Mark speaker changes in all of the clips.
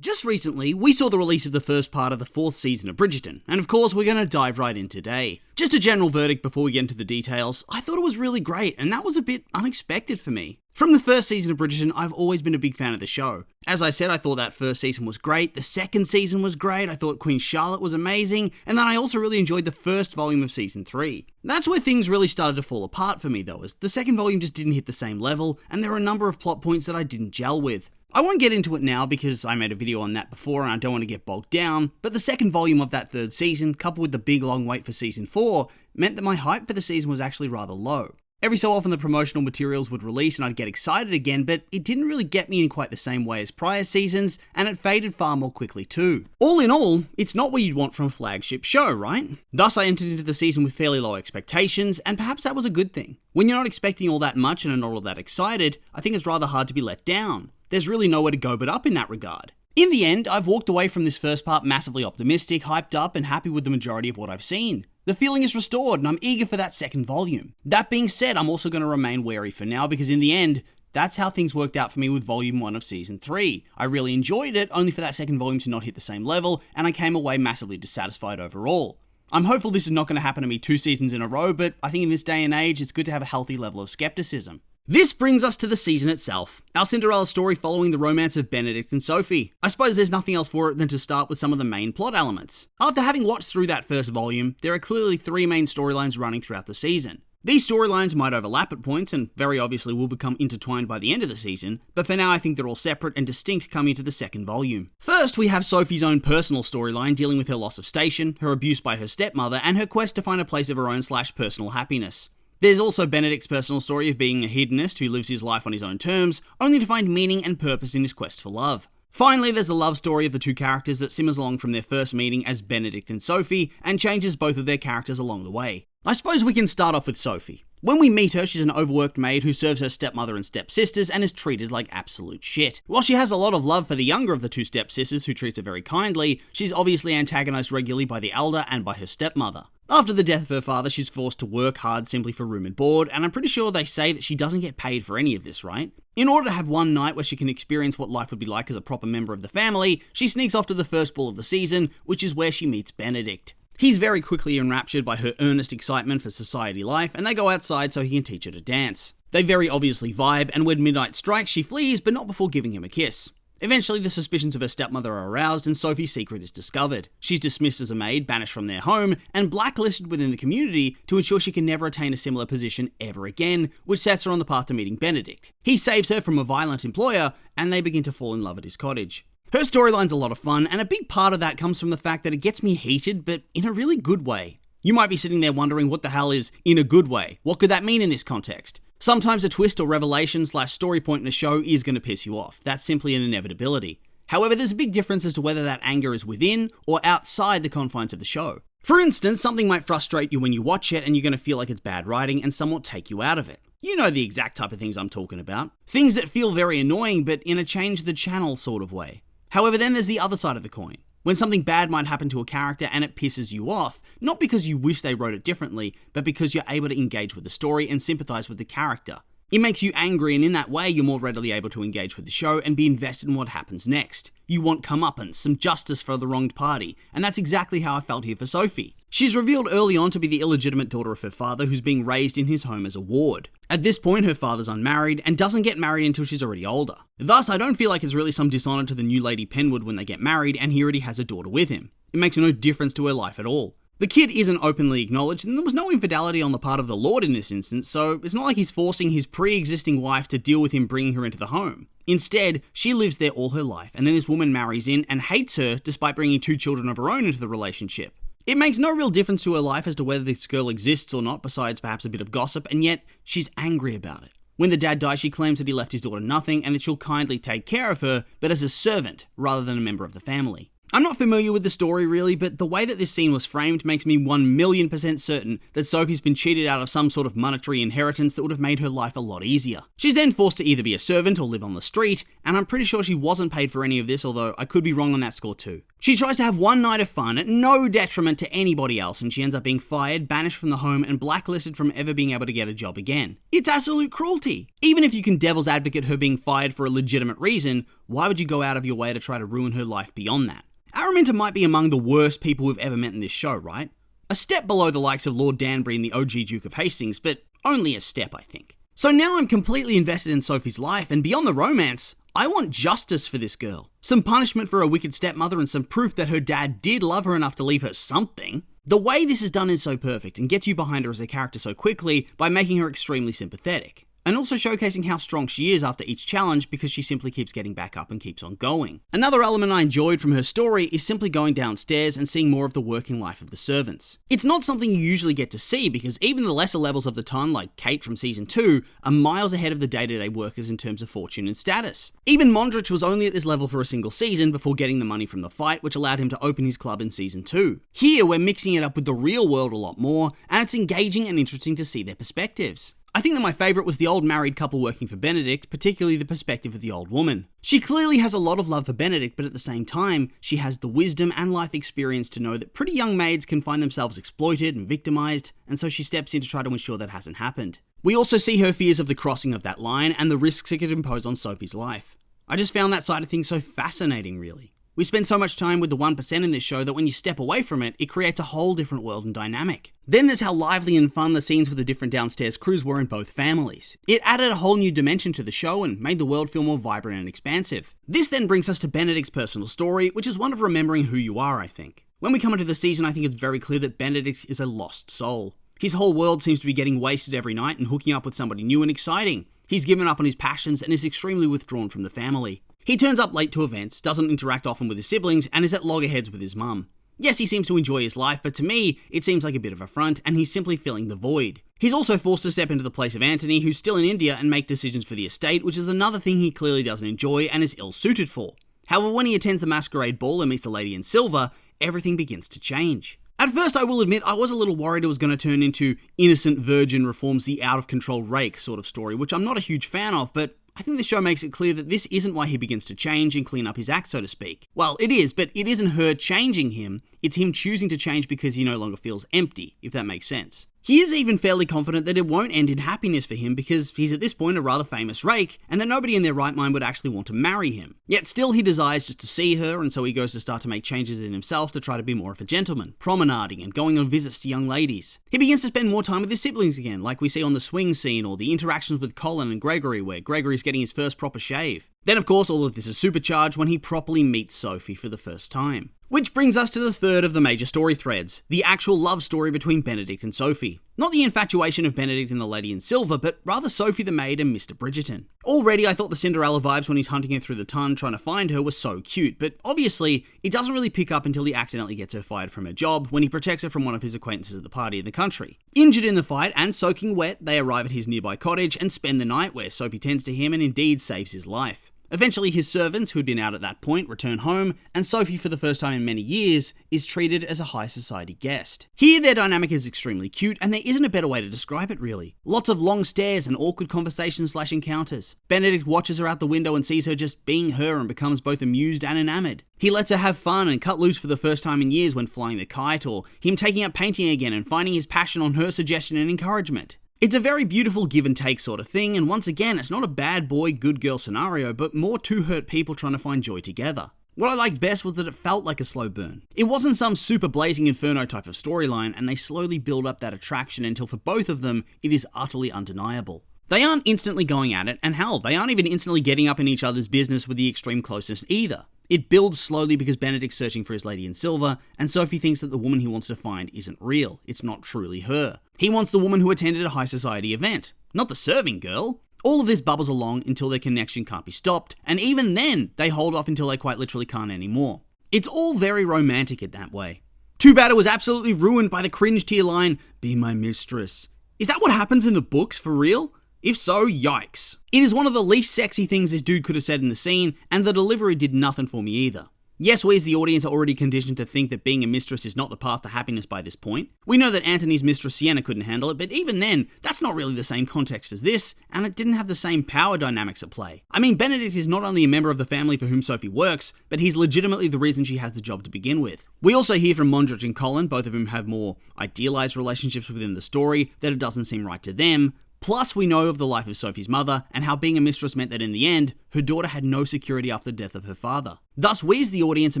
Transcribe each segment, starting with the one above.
Speaker 1: Just recently, we saw the release of the first part of the 4th season of Bridgerton, and of course we're going to dive right in today. Just a general verdict before we get into the details, I thought it was really great, and that was a bit unexpected for me. From the first season of Bridgerton, I've always been a big fan of the show. As I said, I thought that first season was great, the second season was great, I thought Queen Charlotte was amazing, and then I also really enjoyed the first volume of season 3. That's where things really started to fall apart for me though, as the second volume just didn't hit the same level, and there were a number of plot points that I didn't gel with. I won't get into it now because I made a video on that before and I don't want to get bogged down, but the second volume of that third season, coupled with the big long wait for season 4, meant that my hype for the season was actually rather low. Every so often the promotional materials would release and I'd get excited again, but it didn't really get me in quite the same way as prior seasons, and it faded far more quickly too. All in all, it's not what you'd want from a flagship show, right? Thus I entered into the season with fairly low expectations, and perhaps that was a good thing. When you're not expecting all that much and are not all that excited, I think it's rather hard to be let down. There's really nowhere to go but up in that regard. In the end, I've walked away from this first part massively optimistic, hyped up, and happy with the majority of what I've seen. The feeling is restored, and I'm eager for that second volume. That being said, I'm also going to remain wary for now, because in the end, that's how things worked out for me with volume 1 of season 3. I really enjoyed it, only for that second volume to not hit the same level, and I came away massively dissatisfied overall. I'm hopeful this is not going to happen to me 2 seasons in a row, but I think in this day and age, it's good to have a healthy level of skepticism. This brings us to the season itself, our Cinderella story following the romance of Benedict and Sophie. I suppose there's nothing else for it than to start with some of the main plot elements. After having watched through that first volume, there are clearly 3 main storylines running throughout the season. These storylines might overlap at points and very obviously will become intertwined by the end of the season, but for now I think they're all separate and distinct coming into the second volume. First, we have Sophie's own personal storyline dealing with her loss of station, her abuse by her stepmother, and her quest to find a place of her own / personal happiness. There's also Benedict's personal story of being a hedonist who lives his life on his own terms, only to find meaning and purpose in his quest for love. Finally, there's the love story of the 2 characters that simmers along from their first meeting as Benedict and Sophie, and changes both of their characters along the way. I suppose we can start off with Sophie. When we meet her, she's an overworked maid who serves her stepmother and stepsisters and is treated like absolute shit. While she has a lot of love for the younger of the 2 stepsisters who treats her very kindly, she's obviously antagonized regularly by the elder and by her stepmother. After the death of her father, she's forced to work hard simply for room and board, and I'm pretty sure they say that she doesn't get paid for any of this, right? In order to have one night where she can experience what life would be like as a proper member of the family, she sneaks off to the first ball of the season, which is where she meets Benedict. He's very quickly enraptured by her earnest excitement for society life, and they go outside so he can teach her to dance. They very obviously vibe, and when midnight strikes, she flees, but not before giving him a kiss. Eventually, the suspicions of her stepmother are aroused and Sophie's secret is discovered. She's dismissed as a maid, banished from their home, and blacklisted within the community to ensure she can never attain a similar position ever again, which sets her on the path to meeting Benedict. He saves her from a violent employer, and they begin to fall in love at his cottage. Her storyline's a lot of fun, and a big part of that comes from the fact that it gets me heated, but in a really good way. You might be sitting there wondering what the hell is in a good way. What could that mean in this context? Sometimes a twist or revelation / story point in a show is going to piss you off. That's simply an inevitability. However, there's a big difference as to whether that anger is within or outside the confines of the show. For instance, something might frustrate you when you watch it and you're going to feel like it's bad writing and somewhat take you out of it. You know the exact type of things I'm talking about. Things that feel very annoying but in a change the channel sort of way. However, then there's the other side of the coin. When something bad might happen to a character and it pisses you off, not because you wish they wrote it differently, but because you're able to engage with the story and sympathize with the character. It makes you angry, and in that way, you're more readily able to engage with the show and be invested in what happens next. You want comeuppance, some justice for the wronged party, and that's exactly how I felt here for Sophie. She's revealed early on to be the illegitimate daughter of her father who's being raised in his home as a ward. At this point, her father's unmarried and doesn't get married until she's already older. Thus, I don't feel like it's really some dishonor to the new Lady Penwood when they get married and he already has a daughter with him. It makes no difference to her life at all. The kid isn't openly acknowledged, and there was no infidelity on the part of the Lord in this instance, so it's not like he's forcing his pre-existing wife to deal with him bringing her into the home. Instead, she lives there all her life, and then this woman marries in and hates her despite bringing 2 children of her own into the relationship. It makes no real difference to her life as to whether this girl exists or not, besides perhaps a bit of gossip, and yet she's angry about it. When the dad dies, she claims that he left his daughter nothing and that she'll kindly take care of her, but as a servant rather than a member of the family. I'm not familiar with the story really, but the way that this scene was framed makes me 1,000,000% certain that Sophie's been cheated out of some sort of monetary inheritance that would have made her life a lot easier. She's then forced to either be a servant or live on the street, and I'm pretty sure she wasn't paid for any of this, although I could be wrong on that score too. She tries to have one night of fun at no detriment to anybody else, and she ends up being fired, banished from the home, and blacklisted from ever being able to get a job again. It's absolute cruelty. Even if you can devil's advocate her being fired for a legitimate reason, Why would you go out of your way to try to ruin her life beyond that? Araminta might be among the worst people we've ever met in this show, right? A step below the likes of Lord Danbury and the OG Duke of Hastings, but only a step, I think. So now I'm completely invested in Sophie's life, and beyond the romance, I want justice for this girl. Some punishment for her wicked stepmother and some proof that her dad did love her enough to leave her something. The way this is done is so perfect and gets you behind her as a character so quickly by making her extremely sympathetic. And also showcasing how strong she is after each challenge because she simply keeps getting back up and keeps on going. Another element I enjoyed from her story is simply going downstairs and seeing more of the working life of the servants. It's not something you usually get to see because even the lesser levels of the ton, like Kate from season 2, are miles ahead of the day-to-day workers in terms of fortune and status. Even Mondrich was only at this level for a single season before getting the money from the fight, which allowed him to open his club in season 2. Here, we're mixing it up with the real world a lot more, and it's engaging and interesting to see their perspectives. I think that my favourite was the old married couple working for Benedict, particularly the perspective of the old woman. She clearly has a lot of love for Benedict, but at the same time, she has the wisdom and life experience to know that pretty young maids can find themselves exploited and victimised, and so she steps in to try to ensure that hasn't happened. We also see her fears of the crossing of that line and the risks it could impose on Sophie's life. I just found that side of things so fascinating, really. We spend so much time with the 1% in this show that when you step away from it, it creates a whole different world and dynamic. Then there's how lively and fun the scenes with the different downstairs crews were in both families. It added a whole new dimension to the show and made the world feel more vibrant and expansive. This then brings us to Benedict's personal story, which is one of remembering who you are, I think. When we come into the season, I think it's very clear that Benedict is a lost soul. His whole world seems to be getting wasted every night and hooking up with somebody new and exciting. He's given up on his passions and is extremely withdrawn from the family. He turns up late to events, doesn't interact often with his siblings, and is at loggerheads with his mum. Yes, he seems to enjoy his life, but to me, it seems like a bit of a front, and he's simply filling the void. He's also forced to step into the place of Anthony, who's still in India, and make decisions for the estate, which is another thing he clearly doesn't enjoy and is ill-suited for. However, when he attends the masquerade ball and meets the lady in silver, everything begins to change. At first, I will admit, I was a little worried it was going to turn into innocent virgin reforms the out-of-control Rake sort of story, which I'm not a huge fan of, but I think the show makes it clear that this isn't why he begins to change and clean up his act, so to speak. Well, it is, but it isn't her changing him, it's him choosing to change because he no longer feels empty, if that makes sense. He is even fairly confident that it won't end in happiness for him because he's at this point a rather famous rake, and that nobody in their right mind would actually want to marry him. Yet still he desires just to see her, and so he goes to start to make changes in himself to try to be more of a gentleman, promenading and going on visits to young ladies. He begins to spend more time with his siblings again, like we see on the swing scene or the interactions with Colin and Gregory, where Gregory's getting his first proper shave. Then of course all of this is supercharged when he properly meets Sophie for the first time. Which brings us to the third of the major story threads, the actual love story between Benedict and Sophie. Not the infatuation of Benedict and the lady in silver, but rather Sophie the maid and Mr. Bridgerton. Already I thought the Cinderella vibes when he's hunting her through the ton trying to find her were so cute, but obviously it doesn't really pick up until he accidentally gets her fired from her job when he protects her from one of his acquaintances at the party in the country. Injured in the fight and soaking wet, they arrive at his nearby cottage and spend the night where Sophie tends to him and indeed saves his life. Eventually his servants, who'd been out at that point, return home, and Sophie, for the first time in many years, is treated as a high society guest. Here their dynamic is extremely cute, and there isn't a better way to describe it really. Lots of long stares and awkward conversations/encounters. Benedict watches her out the window and sees her just being her and becomes both amused and enamored. He lets her have fun and cut loose for the first time in years when flying the kite, or him taking up painting again and finding his passion on her suggestion and encouragement. It's a very beautiful give and take sort of thing, and once again, it's not a bad boy, good girl scenario, but more two hurt people trying to find joy together. What I liked best was that it felt like a slow burn. It wasn't some super blazing inferno type of storyline, and they slowly build up that attraction until for both of them, it is utterly undeniable. They aren't instantly going at it, and hell, they aren't even instantly getting up in each other's business with the extreme closeness either. It builds slowly because Benedict's searching for his lady in silver, and Sophie thinks that the woman he wants to find isn't real. It's not truly her. He wants the woman who attended a high society event, not the serving girl. All of this bubbles along until their connection can't be stopped, and even then, they hold off until they quite literally can't anymore. It's all very romantic in that way. Too bad it was absolutely ruined by the cringe tier line, "Be my mistress." Is that what happens in the books for real? If so, yikes. It is one of the least sexy things this dude could have said in the scene, and the delivery did nothing for me either. Yes, we as the audience are already conditioned to think that being a mistress is not the path to happiness by this point. We know that Antony's mistress Sienna couldn't handle it, but even then, that's not really the same context as this, and it didn't have the same power dynamics at play. I mean, Benedict is not only a member of the family for whom Sophie works, but he's legitimately the reason she has the job to begin with. We also hear from Mondrich and Colin, both of whom have more idealized relationships within the story, that it doesn't seem right to them, Plus, we know of the life of Sophie's mother, and how being a mistress meant that in the end, her daughter had no security after the death of her father. Thus, we as the audience are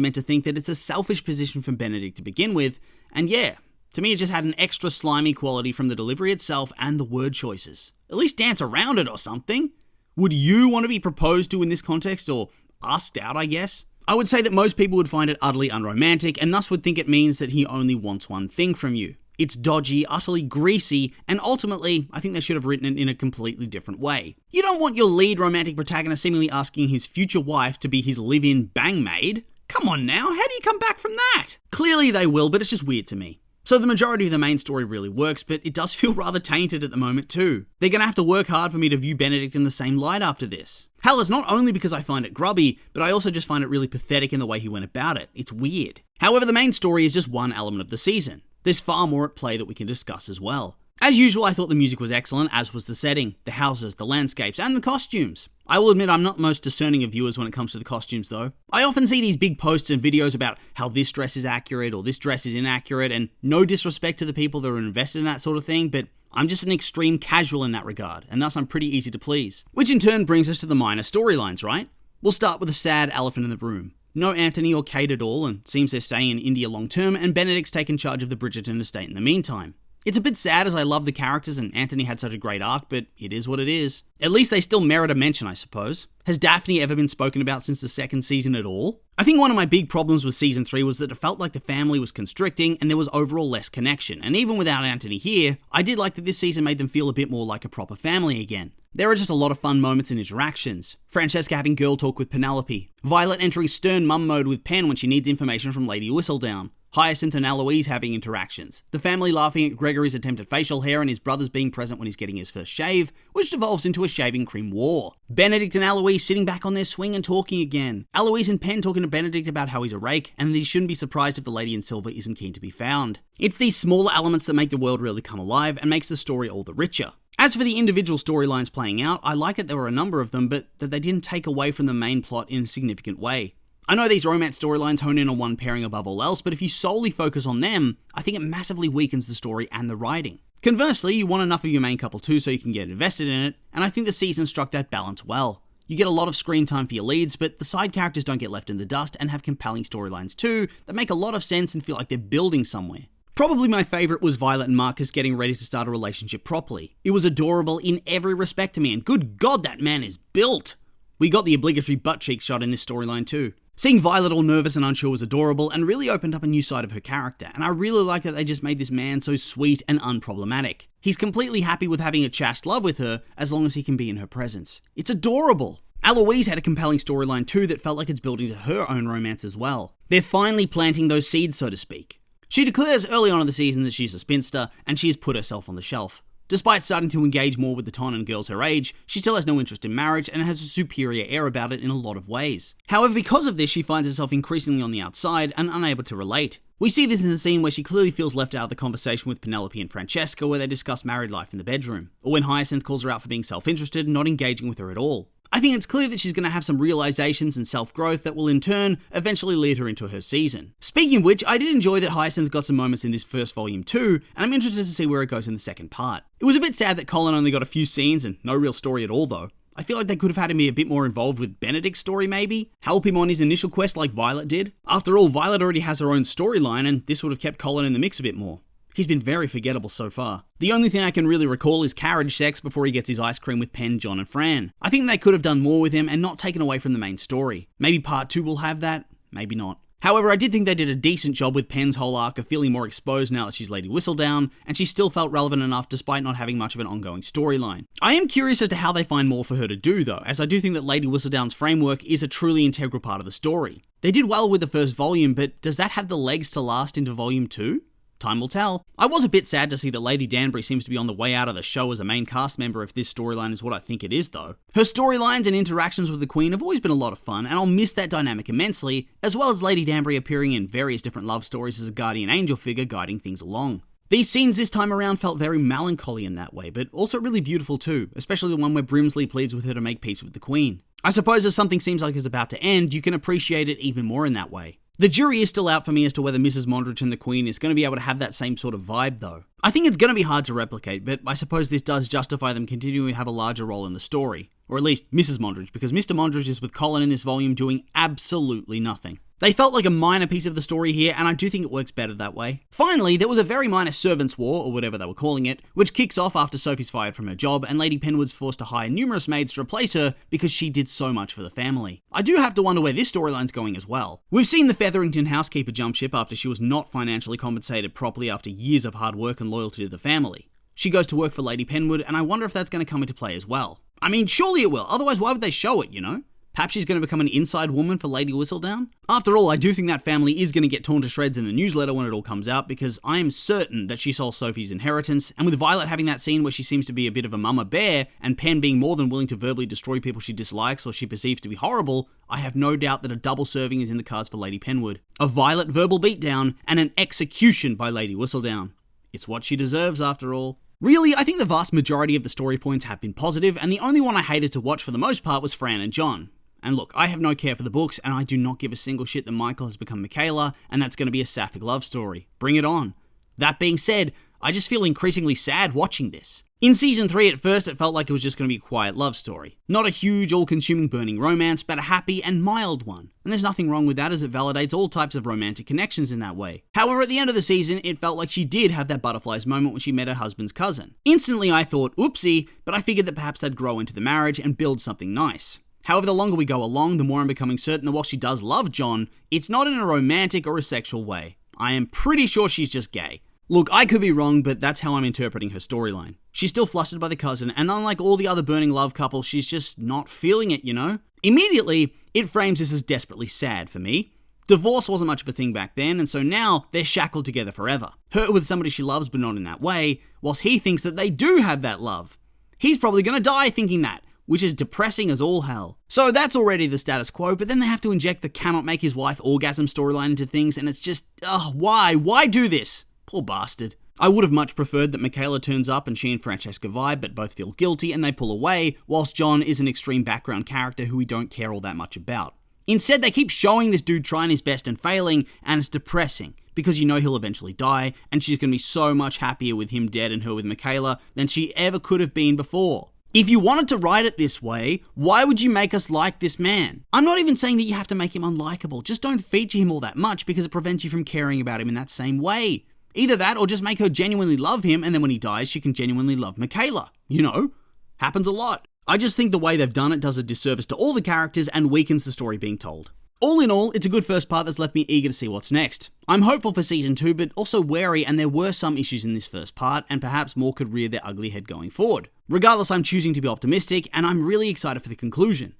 Speaker 1: meant to think that it's a selfish position from Benedict to begin with, and yeah, to me it just had an extra slimy quality from the delivery itself and the word choices. At least dance around it or something. Would you want to be proposed to in this context, or asked out, I guess? I would say that most people would find it utterly unromantic, and thus would think it means that he only wants one thing from you. It's dodgy, utterly greasy, and ultimately, I think they should have written it in a completely different way. You don't want your lead romantic protagonist seemingly asking his future wife to be his live-in bang-maid. Come on now, how do you come back from that? Clearly they will, but it's just weird to me. So the majority of the main story really works, but it does feel rather tainted at the moment too. They're gonna have to work hard for me to view Benedict in the same light after this. Hell, it's not only because I find it grubby, but I also just find it really pathetic in the way he went about it. It's weird. However, the main story is just one element of the season. There's far more at play that we can discuss as well. As usual, I thought the music was excellent, as was the setting, the houses, the landscapes, and the costumes. I will admit I'm not most discerning of viewers when it comes to the costumes though. I often see these big posts and videos about how this dress is accurate or this dress is inaccurate, and no disrespect to the people that are invested in that sort of thing, but I'm just an extreme casual in that regard, and thus I'm pretty easy to please. Which in turn brings us to the minor storylines, right? We'll start with a sad elephant in the room. No Anthony or Kate at all, and seems they're staying in India long term, and Benedict's taken charge of the Bridgerton estate in the meantime. It's a bit sad as I love the characters and Anthony had such a great arc, but it is what it is. At least they still merit a mention, I suppose. Has Daphne ever been spoken about since the second season at all? I think one of my big problems with season 3 was that it felt like the family was constricting and there was overall less connection, and even without Anthony here, I did like that this season made them feel a bit more like a proper family again. There are just a lot of fun moments and interactions. Francesca having girl talk with Penelope, Violet entering stern mum mode with Pen when she needs information from Lady Whistledown, Hyacinth and Eloise having interactions, the family laughing at Gregory's attempt at facial hair and his brothers being present when he's getting his first shave, which devolves into a shaving cream war. Benedict and Eloise sitting back on their swing and talking again. Eloise and Pen talking to Benedict about how he's a rake, and that he shouldn't be surprised if the lady in silver isn't keen to be found. It's these smaller elements that make the world really come alive and makes the story all the richer. As for the individual storylines playing out, I like that there were a number of them, but that they didn't take away from the main plot in a significant way. I know these romance storylines hone in on one pairing above all else, but if you solely focus on them, I think it massively weakens the story and the writing. Conversely, you want enough of your main couple too so you can get invested in it, and I think the season struck that balance well. You get a lot of screen time for your leads, but the side characters don't get left in the dust and have compelling storylines too that make a lot of sense and feel like they're building somewhere. Probably my favourite was Violet and Marcus getting ready to start a relationship properly. It was adorable in every respect to me, and good God, that man is built! We got the obligatory butt cheek shot in this storyline too. Seeing Violet all nervous and unsure was adorable and really opened up a new side of her character, and I really like that they just made this man so sweet and unproblematic. He's completely happy with having a chaste love with her as long as he can be in her presence. It's adorable! Eloise had a compelling storyline too that felt like it's building to her own romance as well. They're finally planting those seeds, so to speak. She declares early on in the season that she's a spinster, and she has put herself on the shelf. Despite starting to engage more with the Tonnan girls her age, she still has no interest in marriage and has a superior air about it in a lot of ways. However, because of this, she finds herself increasingly on the outside and unable to relate. We see this in the scene where she clearly feels left out of the conversation with Penelope and Francesca where they discuss married life in the bedroom, or when Hyacinth calls her out for being self-interested and not engaging with her at all. I think it's clear that she's going to have some realizations and self-growth that will in turn eventually lead her into her season. Speaking of which, I did enjoy that Hyacinth got some moments in this first volume too, and I'm interested to see where it goes in the second part. It was a bit sad that Colin only got a few scenes and no real story at all though. I feel like they could have had him be a bit more involved with Benedict's story maybe, help him on his initial quest like Violet did. After all, Violet already has her own storyline and this would have kept Colin in the mix a bit more. He's been very forgettable so far. The only thing I can really recall is carriage sex before he gets his ice cream with Pen, John and Fran. I think they could have done more with him and not taken away from the main story. Maybe part 2 will have that, maybe not. However, I did think they did a decent job with Pen's whole arc of feeling more exposed now that she's Lady Whistledown, and she still felt relevant enough despite not having much of an ongoing storyline. I am curious as to how they find more for her to do though, as I do think that Lady Whistledown's framework is a truly integral part of the story. They did well with the first volume, but does that have the legs to last into volume 2? Time will tell. I was a bit sad to see that Lady Danbury seems to be on the way out of the show as a main cast member if this storyline is what I think it is though. Her storylines and interactions with the Queen have always been a lot of fun and I'll miss that dynamic immensely, as well as Lady Danbury appearing in various different love stories as a guardian angel figure guiding things along. These scenes this time around felt very melancholy in that way, but also really beautiful too, especially the one where Brimsley pleads with her to make peace with the Queen. I suppose as something seems like it's about to end, you can appreciate it even more in that way. The jury is still out for me as to whether Mrs. Mondrian, the Queen, is going to be able to have that same sort of vibe though. I think it's going to be hard to replicate, but I suppose this does justify them continuing to have a larger role in the story. Or at least Mrs. Mondrian, because Mr. Mondrian is with Colin in this volume doing absolutely nothing. They felt like a minor piece of the story here, and I do think it works better that way. Finally, there was a very minor servants' war, or whatever they were calling it, which kicks off after Sophie's fired from her job, and Lady Penwood's forced to hire numerous maids to replace her because she did so much for the family. I do have to wonder where this storyline's going as well. We've seen the Featherington housekeeper jump ship after she was not financially compensated properly after years of hard work and loyalty to the family. She goes to work for Lady Penwood, and I wonder if that's going to come into play as well. I mean, surely it will, otherwise why would they show it, you know? Perhaps she's going to become an inside woman for Lady Whistledown? After all, I do think that family is going to get torn to shreds in the newsletter when it all comes out, because I am certain that she stole Sophie's inheritance, and with Violet having that scene where she seems to be a bit of a mama bear, and Pen being more than willing to verbally destroy people she dislikes or she perceives to be horrible, I have no doubt that a double serving is in the cards for Lady Penwood. A Violet verbal beatdown, and an execution by Lady Whistledown. It's what she deserves after all. Really, I think the vast majority of the story points have been positive, and the only one I hated to watch for the most part was Fran and John. And look, I have no care for the books, and I do not give a single shit that Michael has become Michaela, and that's going to be a sapphic love story. Bring it on. That being said, I just feel increasingly sad watching this. In Season 3, at first, it felt like it was just going to be a quiet love story. Not a huge, all-consuming, burning romance, but a happy and mild one. And there's nothing wrong with that, as it validates all types of romantic connections in that way. However, at the end of the season, it felt like she did have that butterflies moment when she met her husband's cousin. Instantly, I thought, oopsie, but I figured that perhaps they'd grow into the marriage and build something nice. However, the longer we go along, the more I'm becoming certain that while she does love John, it's not in a romantic or a sexual way. I am pretty sure she's just gay. Look, I could be wrong, but that's how I'm interpreting her storyline. She's still flustered by the cousin, and unlike all the other burning love couples, she's just not feeling it, you know? Immediately, it frames this as desperately sad for me. Divorce wasn't much of a thing back then, and so now they're shackled together forever. Her with somebody she loves, but not in that way, whilst he thinks that they do have that love. He's probably gonna die thinking that, which is depressing as all hell. So that's already the status quo, but then they have to inject the cannot make his wife orgasm storyline into things, and it's just, why? Why do this? Poor bastard. I would have much preferred that Michaela turns up and she and Francesca vibe, but both feel guilty and they pull away, whilst John is an extreme background character who we don't care all that much about. Instead, they keep showing this dude trying his best and failing, and it's depressing, because you know he'll eventually die, and she's going to be so much happier with him dead and her with Michaela than she ever could have been before. If you wanted to write it this way, why would you make us like this man? I'm not even saying that you have to make him unlikable, just don't feature him all that much because it prevents you from caring about him in that same way. Either that or just make her genuinely love him, and then when he dies, she can genuinely love Michaela. You know? Happens a lot. I just think the way they've done it does a disservice to all the characters and weakens the story being told. All in all, it's a good first part that's left me eager to see what's next. I'm hopeful for Season 2, but also wary, and there were some issues in this first part, and perhaps more could rear their ugly head going forward. Regardless, I'm choosing to be optimistic, and I'm really excited for the conclusion.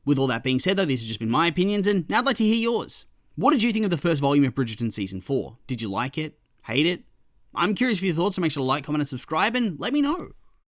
Speaker 1: With all that being said though, these have just been my opinions, and now I'd like to hear yours. What did you think of the first volume of Bridgerton Season 4? Did you like it? Hate it? I'm curious for your thoughts, so make sure to like, comment, and subscribe, and let me know.